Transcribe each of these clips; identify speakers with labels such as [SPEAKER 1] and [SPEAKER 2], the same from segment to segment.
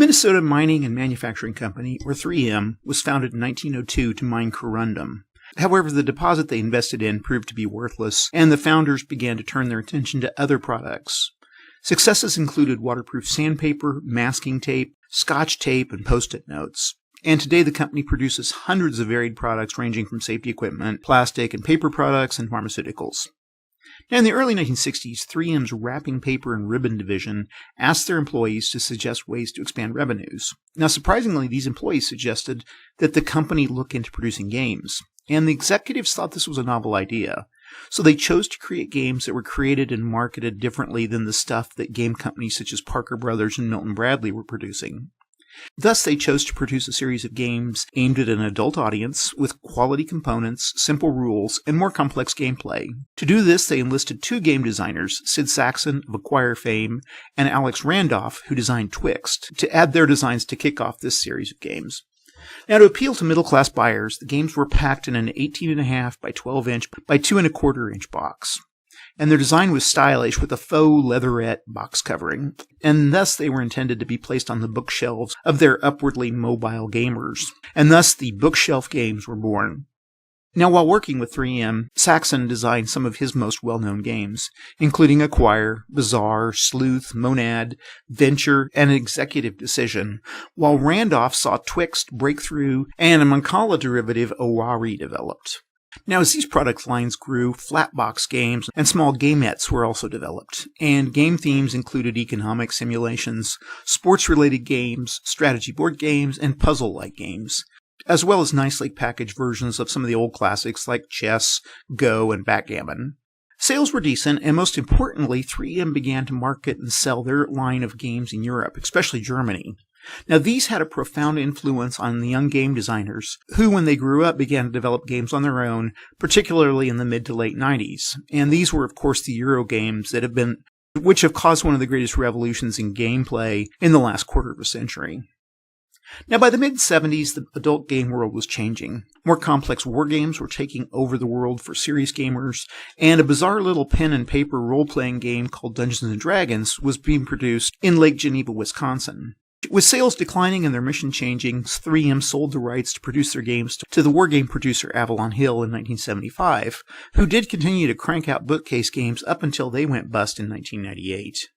[SPEAKER 1] Minnesota Mining and Manufacturing Company, or 3M, was founded in 1902 to mine corundum. However, the deposit they invested in proved to be worthless, and the founders began to turn their attention to other products. Successes included waterproof sandpaper, masking tape, scotch tape, and post-it notes. And today the company produces hundreds of varied products ranging from safety equipment, plastic and paper products, and pharmaceuticals. Now, in the early 1960s, 3M's wrapping paper and ribbon division asked their employees to suggest ways to expand revenues. Now, surprisingly, these employees suggested that the company look into producing games, and the executives thought this was a novel idea. So they chose to create games that were created and marketed differently than the stuff that game companies such as Parker Brothers and Milton Bradley were producing. Thus, they chose to produce a series of games aimed at an adult audience with quality components, simple rules, and more complex gameplay. To do this, they enlisted two game designers, Sid Saxon of Acquire fame and Alex Randolph, who designed Twixt, to add their designs to kick off this series of games. Now, to appeal to middle-class buyers, the games were packed in an 18.5 by 12-inch by 2.25-inch box. And their design was stylish with a faux leatherette box covering, and thus they were intended to be placed on the bookshelves of their upwardly mobile gamers, and thus the bookshelf games were born. Now, while working with 3M, Saxon designed some of his most well-known games, including Acquire, Bazaar, Sleuth, Monad, Venture, and Executive Decision, while Randolph saw Twixt, Breakthrough, and a Mancala derivative, Owari, developed. Now, as these product lines grew, flatbox games and small gamettes were also developed, and game themes included economic simulations, sports-related games, strategy board games, and puzzle-like games, as well as nicely packaged versions of some of the old classics like chess, Go, and backgammon. Sales were decent, and most importantly, 3M began to market and sell their line of games in Europe, especially Germany. Now, these had a profound influence on the young game designers, who, when they grew up, began to develop games on their own, particularly in the mid to late 90s. And these were, of course, the Euro games which have caused one of the greatest revolutions in gameplay in the last quarter of a century. Now, by the mid-70s, the adult game world was changing. More complex war games were taking over the world for serious gamers, and a bizarre little pen and paper role-playing game called Dungeons & Dragons was being produced in Lake Geneva, Wisconsin. With sales declining and their mission changing, 3M sold the rights to produce their games to the wargame producer Avalon Hill in 1975, who did continue to crank out bookcase games up until they went bust in 1998.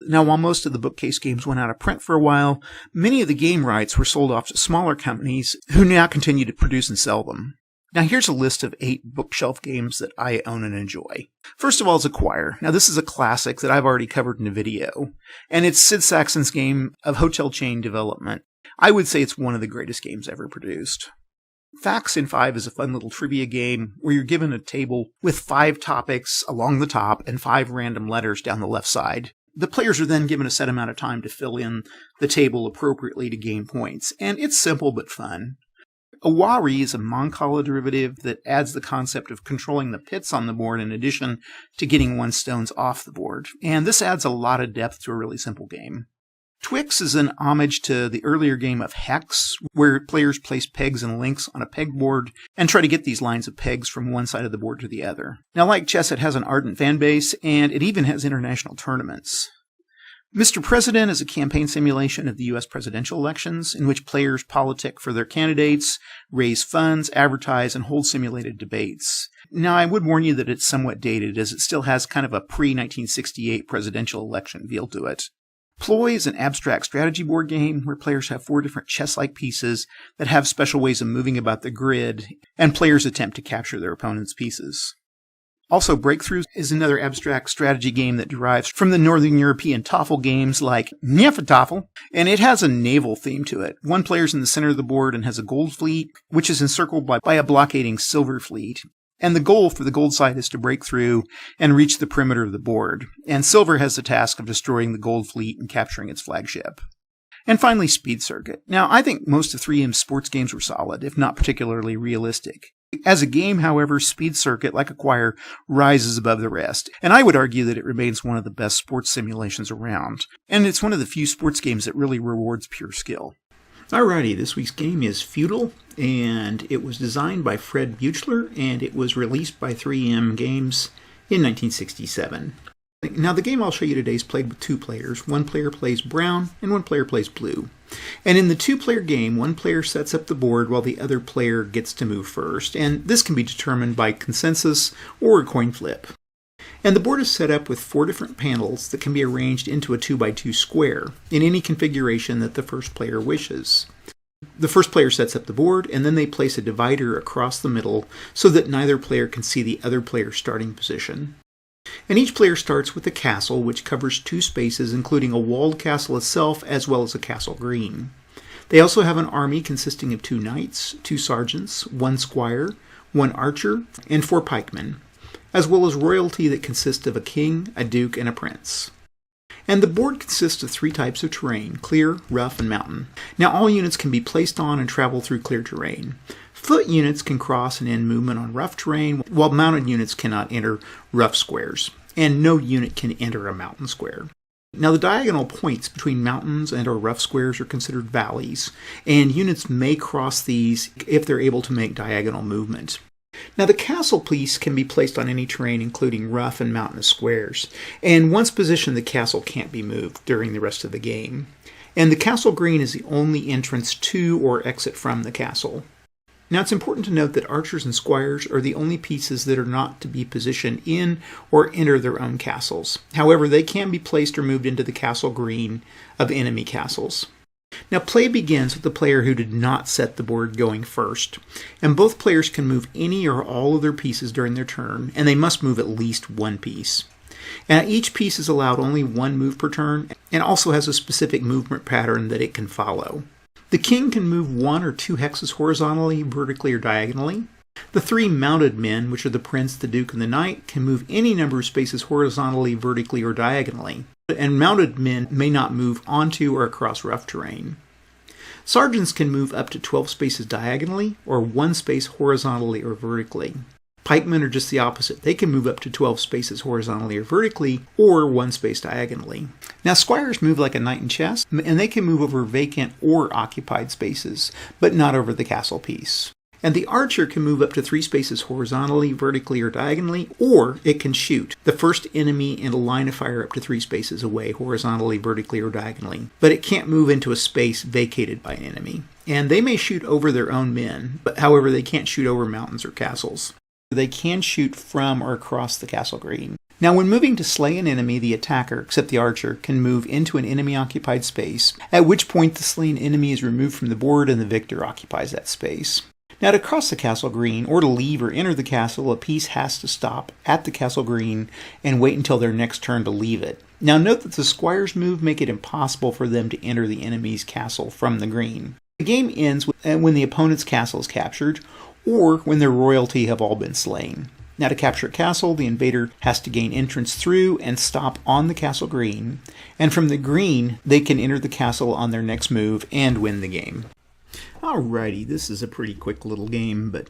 [SPEAKER 1] Now, while most of the bookcase games went out of print for a while, many of the game rights were sold off to smaller companies who now continue to produce and sell them. Now, here's a list of 8 bookshelf games that I own and enjoy. First of all is Acquire. Now, this is a classic that I've already covered in a video, and it's Sid Saxon's game of hotel chain development. I would say it's one of the greatest games ever produced. Facts in 5 is a fun little trivia game where you're given a table with 5 topics along the top and 5 random letters down the left side. The players are then given a set amount of time to fill in the table appropriately to gain points, and it's simple but fun. Owari is a Mancala derivative that adds the concept of controlling the pits on the board in addition to getting one's stones off the board, and this adds a lot of depth to a really simple game. Twixt is an homage to the earlier game of Hex, where players place pegs and links on a pegboard and try to get these lines of pegs from one side of the board to the other. Now, like chess, it has an ardent fan base, and it even has international tournaments. Mr. President is a campaign simulation of the U.S. presidential elections in which players politic for their candidates, raise funds, advertise, and hold simulated debates. Now, I would warn you that it's somewhat dated, as it still has kind of a pre-1968 presidential election feel to it. Ploy is an abstract strategy board game where players have 4 different chess-like pieces that have special ways of moving about the grid, and players attempt to capture their opponent's pieces. Also, Breakthrough is another abstract strategy game that derives from the Northern European TOEFL games like TOEFL, and it has a naval theme to it. One player's in the center of the board and has a gold fleet, which is encircled by a blockading silver fleet. And the goal for the gold side is to break through and reach the perimeter of the board. And silver has the task of destroying the gold fleet and capturing its flagship. And finally, Speed Circuit. Now, I think most of 3M's sports games were solid, if not particularly realistic. As a game, however, Speed Circuit, like Acquire, rises above the rest, and I would argue that it remains one of the best sports simulations around, and it's one of the few sports games that really rewards pure skill. Alrighty, this week's game is Feudal, and it was designed by Fred Buechler, and it was released by 3M Games in 1967. Now the game I'll show you today is played with 2 players. One player plays brown and one player plays blue. And in the 2-player game, one player sets up the board while the other player gets to move first. And this can be determined by consensus or a coin flip. And the board is set up with 4 different panels that can be arranged into a 2x2 square in any configuration that the first player wishes. The first player sets up the board, and then they place a divider across the middle so that neither player can see the other player's starting position. And each player starts with a castle, which covers 2 spaces, including a walled castle itself, as well as a castle green. They also have an army consisting of 2 knights, 2 sergeants, 1 squire, 1 archer, and 4 pikemen, as well as royalty that consists of a king, a duke, and a prince. And the board consists of 3 types of terrain: clear, rough, and mountain. Now all units can be placed on and travel through clear terrain. Foot units can cross and end movement on rough terrain, while mounted units cannot enter rough squares, and no unit can enter a mountain square. Now the diagonal points between mountains and or rough squares are considered valleys, and units may cross these if they're able to make diagonal movement. Now the castle piece can be placed on any terrain, including rough and mountainous squares, and once positioned the castle can't be moved during the rest of the game. And the castle green is the only entrance to or exit from the castle. Now it's important to note that archers and squires are the only pieces that are not to be positioned in or enter their own castles. However, they can be placed or moved into the castle green of enemy castles. Now play begins with the player who did not set the board going first, and both players can move any or all of their pieces during their turn, and they must move at least 1 piece. Now each piece is allowed only 1 move per turn, and also has a specific movement pattern that it can follow. The king can move 1 or 2 hexes horizontally, vertically, or diagonally. The 3 mounted men, which are the prince, the duke, and the knight, can move any number of spaces horizontally, vertically, or diagonally. And mounted men may not move onto or across rough terrain. Sergeants can move up to 12 spaces diagonally, or 1 space horizontally or vertically. Pikemen are just the opposite. They can move up to 12 spaces horizontally or vertically, or 1 space diagonally. Now squires move like a knight in chess, and they can move over vacant or occupied spaces, but not over the castle piece. And the archer can move up to 3 spaces horizontally, vertically, or diagonally, or it can shoot the first enemy in a line of fire up to 3 spaces away, horizontally, vertically, or diagonally. But it can't move into a space vacated by an enemy. And they may shoot over their own men, but however they can't shoot over mountains or castles. They can shoot from or across the castle green. Now when moving to slay an enemy, the attacker, except the archer, can move into an enemy-occupied space, at which point the slain enemy is removed from the board and the victor occupies that space. Now to cross the castle green, or to leave or enter the castle, a piece has to stop at the castle green and wait until their next turn to leave it. Now note that the squire's move make it impossible for them to enter the enemy's castle from the green. The game ends when the opponent's castle is captured, or when their royalty have all been slain. Now to capture a castle, the invader has to gain entrance through and stop on the castle green, and from the green they can enter the castle on their next move and win the game. Alrighty, this is a pretty quick little game, but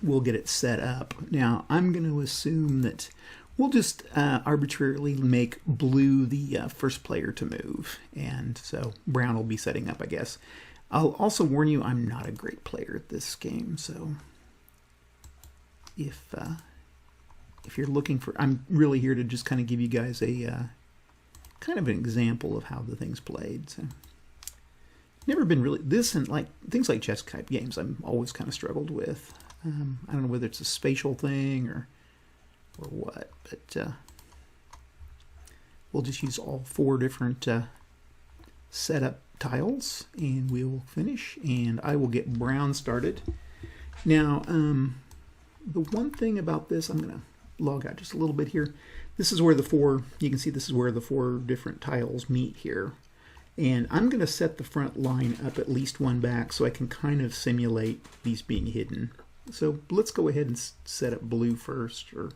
[SPEAKER 1] we'll get it set up. Now I'm going to assume that we'll just arbitrarily make blue the first player to move, and so brown will be setting up, I guess. I'll also warn you I'm not a great player at this game, so if you're looking for, I'm really here to just kind of give you guys a kind of an example of how the thing's played. So never been really this, and like things like chess type games I'm always kind of struggled with. I don't know whether it's a spatial thing or what, but we'll just use all 4 different setup tiles and we'll finish, and I will get brown started. Now the one thing about this, I'm going to log out just a little bit here. This is where you can see this is where the 4 different tiles meet here. And I'm going to set the front line up at least 1 back so I can kind of simulate these being hidden. So let's go ahead and set up blue first, or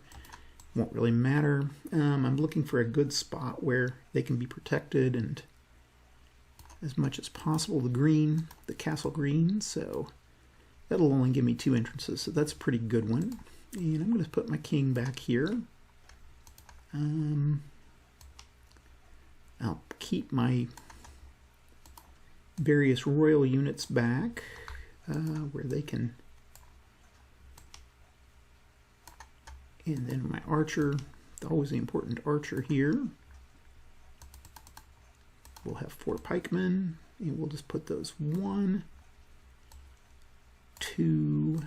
[SPEAKER 1] won't really matter. I'm looking for a good spot where they can be protected and as much as possible the castle green, so that'll only give me 2 entrances, so that's a pretty good one. And I'm going to put my king back here. I'll keep my various royal units back where they can, and then my archer always the important archer here. We'll have 4 pikemen, and we'll just put those 1, 2,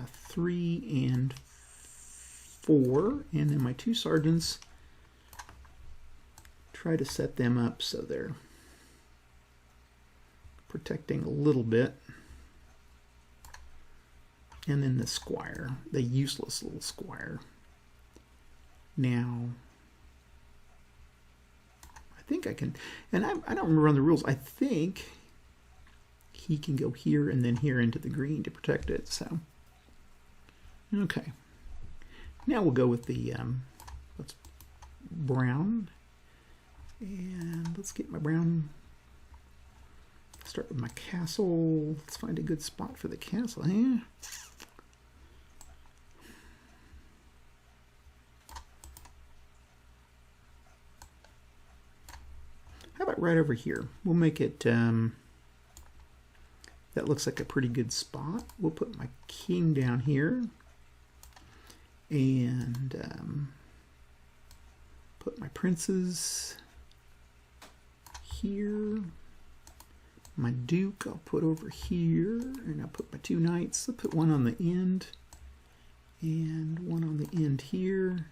[SPEAKER 1] 3, and 4, and then my 2 sergeants, try to set them up so they're protecting a little bit. And then the squire, the useless little squire. Now, I think I can, and I don't remember on the rules, I think he can go here and then here into the green to protect it, so. Okay. Now we'll go with the, let's brown, and let's get my brown, start with my castle. Let's find a good spot for the castle, huh? How about right over here? We'll make it, that looks like a pretty good spot. We'll put my king down here, and put my princes here. My duke I'll put over here, and I'll put my 2 knights. I'll put one on the end and one on the end here.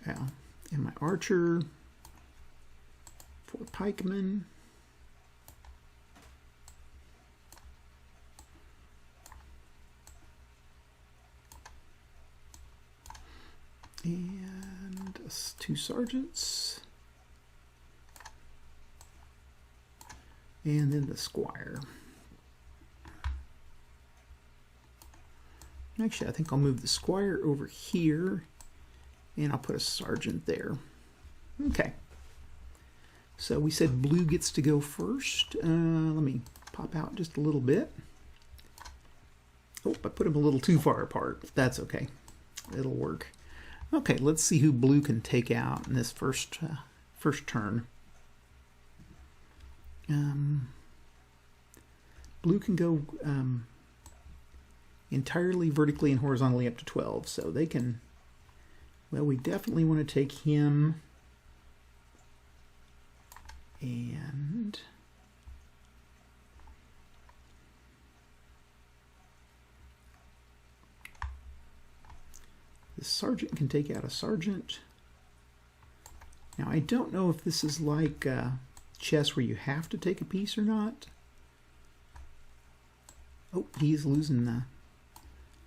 [SPEAKER 1] And my archer, 4 pikemen. And 2 sergeants. And then the squire. Actually, I think I'll move the squire over here, and I'll put a sergeant there. Okay. So we said blue gets to go first. Let me pop out just a little bit. Oh, I put them a little too far apart. That's okay. It'll work. Okay, let's see who blue can take out in this first turn. Blue can go entirely vertically and horizontally up to 12, so they can, well, we definitely want to take him, and the sergeant can take out a sergeant. Now, I don't know if this is like chess where you have to take a piece or not. Oh, he's losing the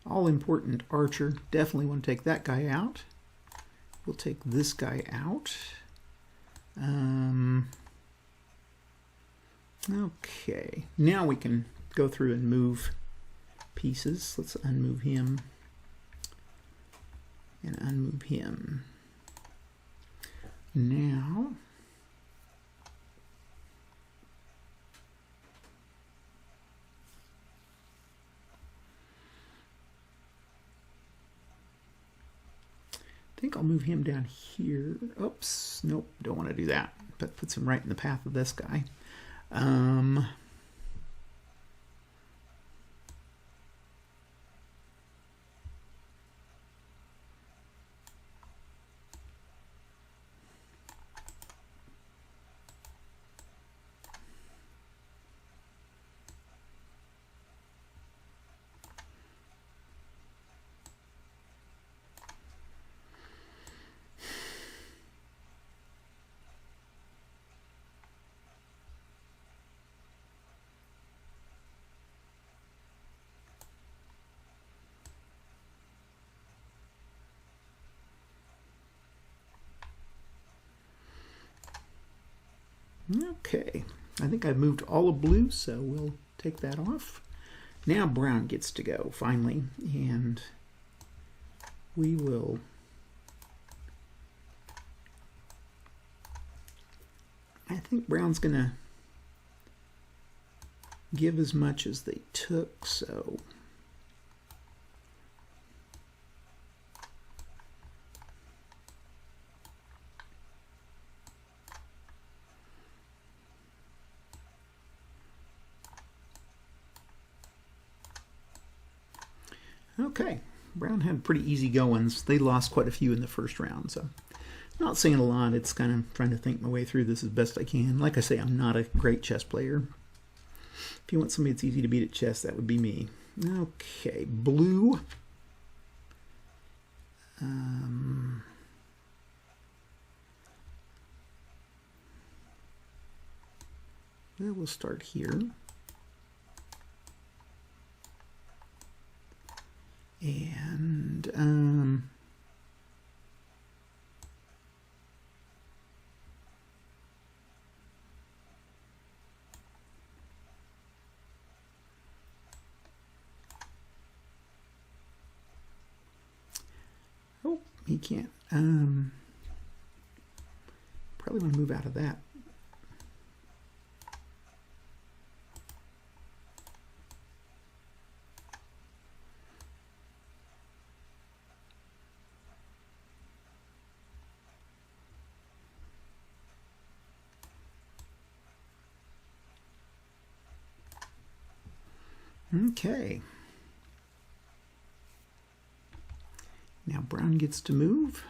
[SPEAKER 1] all-important archer. Definitely want to take that guy out. We'll take this guy out. Okay, now we can go through and move pieces. Let's unmove him and unmove him. Now, I think I'll move him down here. Oops, nope, don't want to do that. But puts him right in the path of this guy. Okay, I think I've moved all of blue, so we'll take that off. Now brown gets to go, finally, and we will I think brown's going to give as much as they took, so okay, Brown had pretty easy goings. They lost quite a few in the first round, so not saying a lot. It's kind of trying to think my way through this as best I can. Like I say, I'm not a great chess player. If you want somebody that's easy to beat at chess, that would be me. Okay, blue. Well, we'll start here. And oh, he can't. Probably want to move out of that. Okay. Now brown gets to move.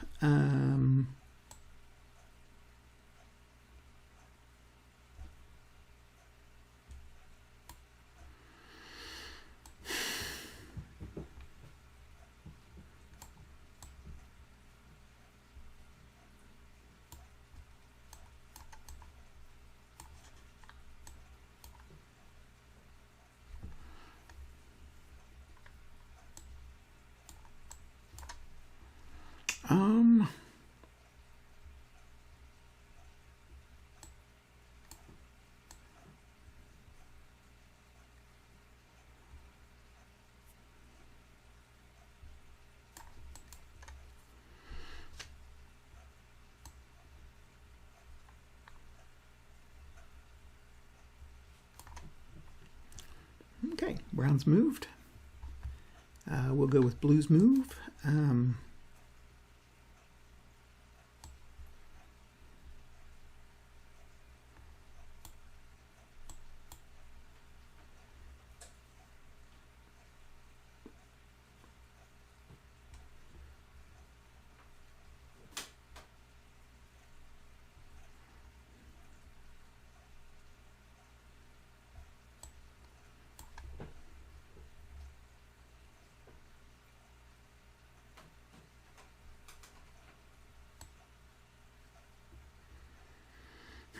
[SPEAKER 1] Okay, brown's moved. We'll go with blue's move.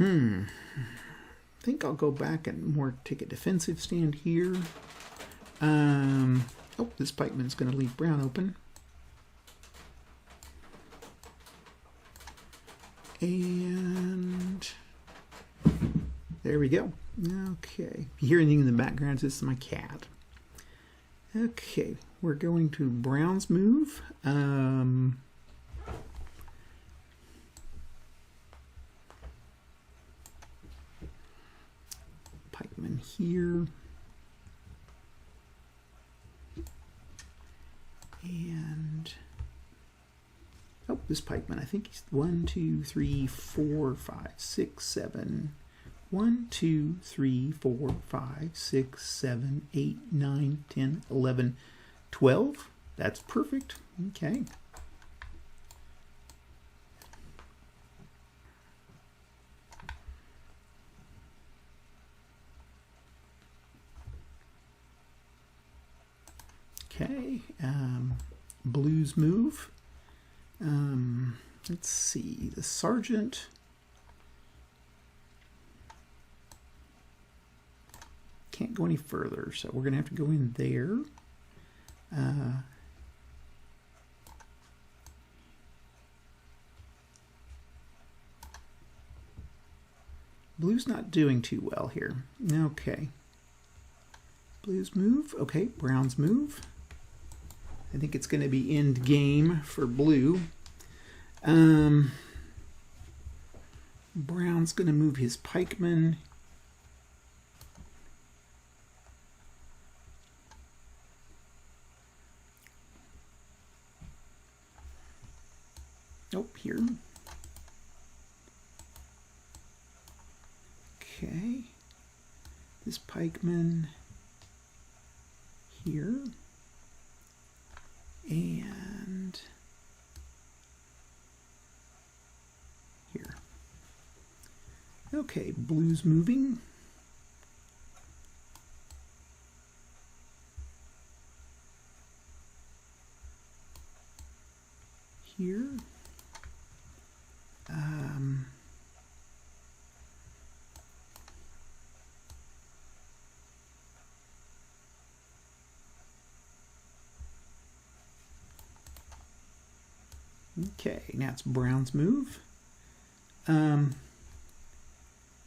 [SPEAKER 1] I think I'll go back and more take a defensive stand here. Oh, this pikeman's going to leave brown open. And there we go. Okay. If you hear anything in the background, this is my cat. Okay, we're going to brown's move. Pikeman here. And oh, this pikeman, I think he's 1, 2, 3, 4, 5, 6, 7. 1, 2, 3, 4, 5, 6, 7, 8, 9, 10, 11, 12. That's perfect. Okay. Okay. Blues move. Let's see. The sergeant. Can't go any further, so we're going to have to go in there. Blue's not doing too well here. Okay. Blue's move. Okay, brown's move. I think it's going to be end game for blue. Brown's going to move his pikeman. Oh, here. Okay. This pikeman here. And here. Okay, blue's moving. Here. Okay, now it's brown's move. And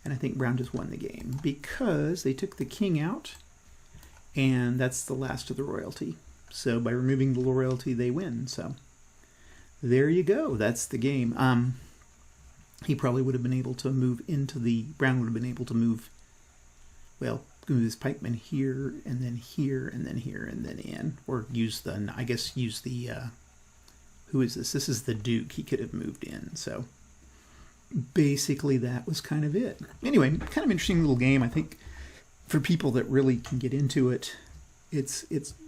[SPEAKER 1] I think brown just won the game because they took the king out, and that's the last of the royalty. So by removing the royalty, they win. So there you go. That's the game. He probably would have been able to move into the... Brown would have been able to move... Well, move his pikeman here, and then here, and then here, and then in. Or use the... I guess use the... who is this? This is the Duke. He could have moved in. So basically that was kind of it. Anyway, kind of interesting little game. I think for people that really can get into it, it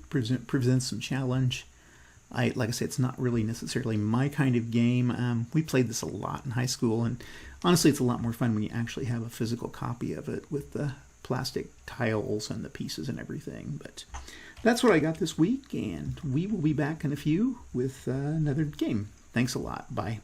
[SPEAKER 1] presents some challenge. Like I said, it's not really necessarily my kind of game. We played this a lot in high school, and honestly, it's a lot more fun when you actually have a physical copy of it with the plastic tiles and the pieces and everything. But that's what I got this week, and we will be back in a few with another game. Thanks a lot. Bye.